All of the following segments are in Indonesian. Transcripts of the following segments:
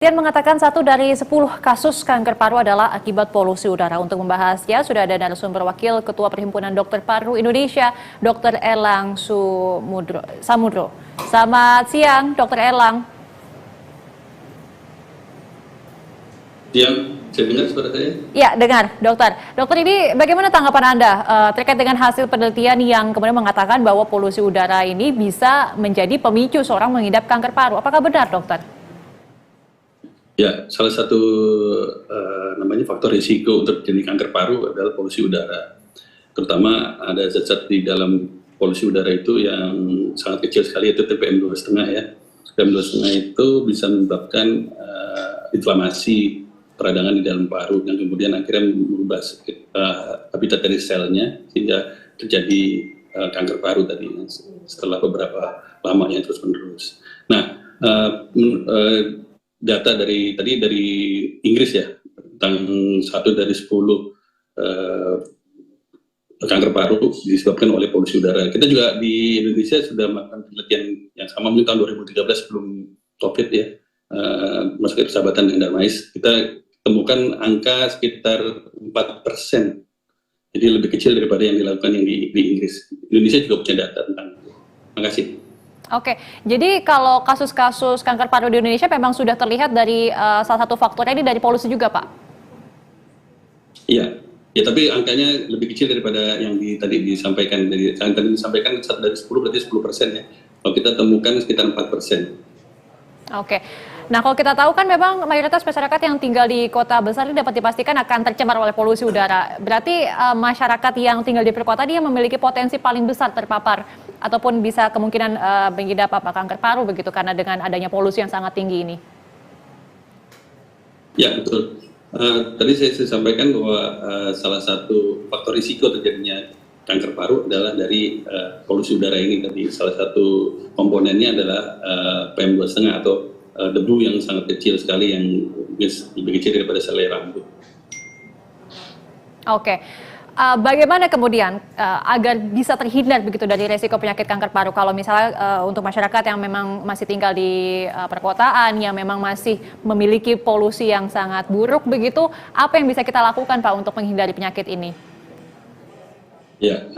Tian mengatakan 1 dari 10 kasus kanker paru adalah akibat polusi udara. Untuk membahasnya, sudah ada narasumber Wakil Ketua Perhimpunan Dokter Paru Indonesia, Dr. Erlang Samudro. Selamat siang, Dr. Erlang. Siang, saya dengar suara saya? Ya, dengar, dokter. Dokter, ini bagaimana tanggapan Anda terkait dengan hasil penelitian yang kemudian mengatakan bahwa polusi udara ini bisa menjadi pemicu seorang mengidap kanker paru? Apakah benar, dokter? Ya, salah satu namanya faktor risiko untuk terjadi kanker paru adalah polusi udara. Terutama ada zat-zat di dalam polusi udara itu yang sangat kecil sekali, itu PM2,5 ya. PM2,5 itu bisa menyebabkan inflamasi peradangan di dalam paru yang kemudian akhirnya merubah habitat dari selnya sehingga terjadi kanker paru tadi setelah beberapa lama yang terus-menerus. Nah, data dari Inggris ya tentang 1 dari 10 kanker paru disebabkan oleh polusi udara. Kita juga di Indonesia sudah melakukan penelitian yang sama mungkin tahun 2013 sebelum COVID ya, masuk ke persahabatan dengan Darmais. Kita temukan angka sekitar 4%. Jadi lebih kecil daripada yang dilakukan yang di Inggris. Indonesia juga punya data tentang itu. Terima kasih. Oke, jadi kalau kasus-kasus kanker paru di Indonesia memang sudah terlihat dari salah satu faktornya ini dari polusi juga, Pak? Iya, ya tapi angkanya lebih kecil daripada yang tadi disampaikan. Yang tadi disampaikan 1 dari 10 berarti 10% ya. Kalau kita temukan sekitar 4%. Oke, nah kalau kita tahu kan memang mayoritas masyarakat yang tinggal di kota besar ini dapat dipastikan akan tercemar oleh polusi udara. Berarti masyarakat yang tinggal di perkotaan dia memiliki potensi paling besar terpapar ataupun bisa kemungkinan mengidap kanker paru begitu karena dengan adanya polusi yang sangat tinggi ini. Ya betul. Tadi saya sampaikan bahwa salah satu faktor risiko terjadinya kanker paru adalah dari polusi udara ini tadi. Salah satu komponennya adalah PM2,5 atau debu yang sangat kecil sekali yang lebih kecil daripada selai rambut. Oke. Bagaimana kemudian agar bisa terhindar begitu dari resiko penyakit kanker paru kalau misalnya untuk masyarakat yang memang masih tinggal di perkotaan yang memang masih memiliki polusi yang sangat buruk begitu, apa yang bisa kita lakukan Pak untuk menghindari penyakit ini? Ya,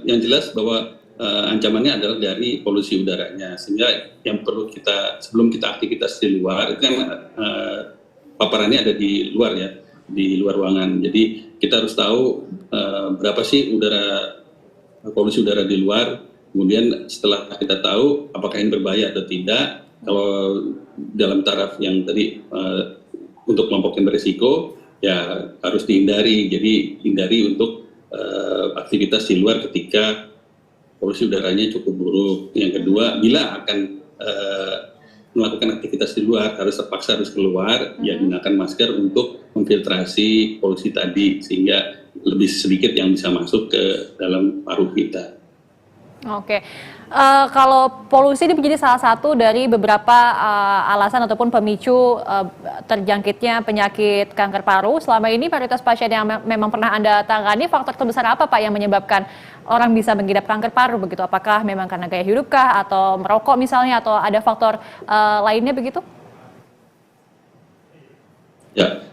yang jelas bahwa ancamannya adalah dari polusi udaranya, sehingga yang perlu kita sebelum kita aktivitas di luar itu kan paparannya ada di luar ya, di luar ruangan. Jadi kita harus tahu berapa sih polusi udara di luar. Kemudian setelah kita tahu apakah ini berbahaya atau tidak, kalau dalam taraf yang tadi untuk kelompok yang berisiko ya harus dihindari. Jadi hindari untuk aktivitas di luar ketika polusi udaranya cukup buruk. Yang kedua, bila akan melakukan aktivitas di luar terpaksa harus keluar, ya gunakan masker untuk memfiltrasi polusi tadi sehingga lebih sedikit yang bisa masuk ke dalam paru kita. Oke, kalau polusi ini menjadi salah satu dari beberapa alasan ataupun pemicu terjangkitnya penyakit kanker paru. Selama ini mayoritas pasien yang memang pernah Anda tangani, faktor terbesar apa Pak yang menyebabkan orang bisa mengidap kanker paru begitu? Apakah memang karena gaya hidup kah atau merokok misalnya atau ada faktor lainnya begitu? Ya.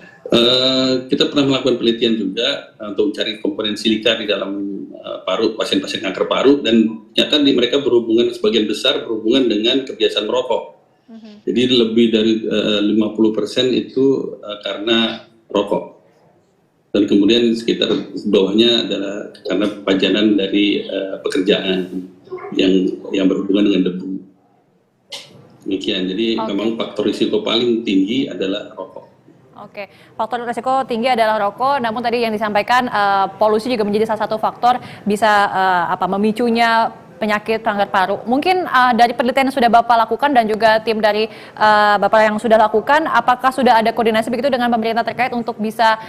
Kita pernah melakukan penelitian juga untuk mencari komponen silika di dalam paru pasien-pasien kanker paru dan ternyata mereka sebagian besar berhubungan dengan kebiasaan merokok. Jadi lebih dari 50% itu karena rokok. Dan kemudian sekitar bawahnya adalah karena pajanan dari pekerjaan yang berhubungan dengan debu. Demikian. Jadi memang faktor risiko paling tinggi adalah rokok. Oke, faktor risiko tinggi adalah rokok, namun tadi yang disampaikan polusi juga menjadi salah satu faktor bisa memicunya penyakit kanker paru. Mungkin dari penelitian yang sudah Bapak lakukan dan juga tim dari Bapak yang sudah lakukan, apakah sudah ada koordinasi begitu dengan pemerintah terkait untuk bisa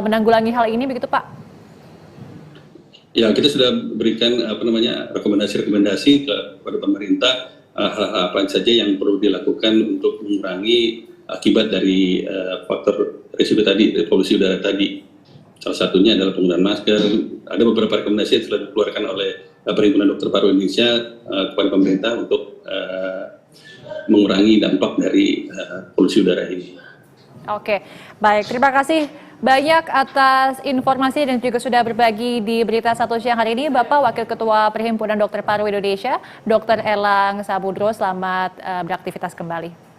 menanggulangi hal ini begitu Pak? Ya, kita sudah berikan rekomendasi kepada pemerintah hal-hal apa saja yang perlu dilakukan untuk mengurangi akibat dari faktor risiko tadi, dari polusi udara tadi. Salah satunya adalah penggunaan masker. Ada beberapa rekomendasi yang telah dikeluarkan oleh Perhimpunan Dokter Paru Indonesia kepada pemerintah untuk mengurangi dampak dari polusi udara ini. Oke, baik. Terima kasih banyak atas informasi dan juga sudah berbagi di Berita Satu Siang hari ini, Bapak Wakil Ketua Perhimpunan Dokter Paru Indonesia, Dr. Elang Sabudro. Selamat beraktivitas kembali.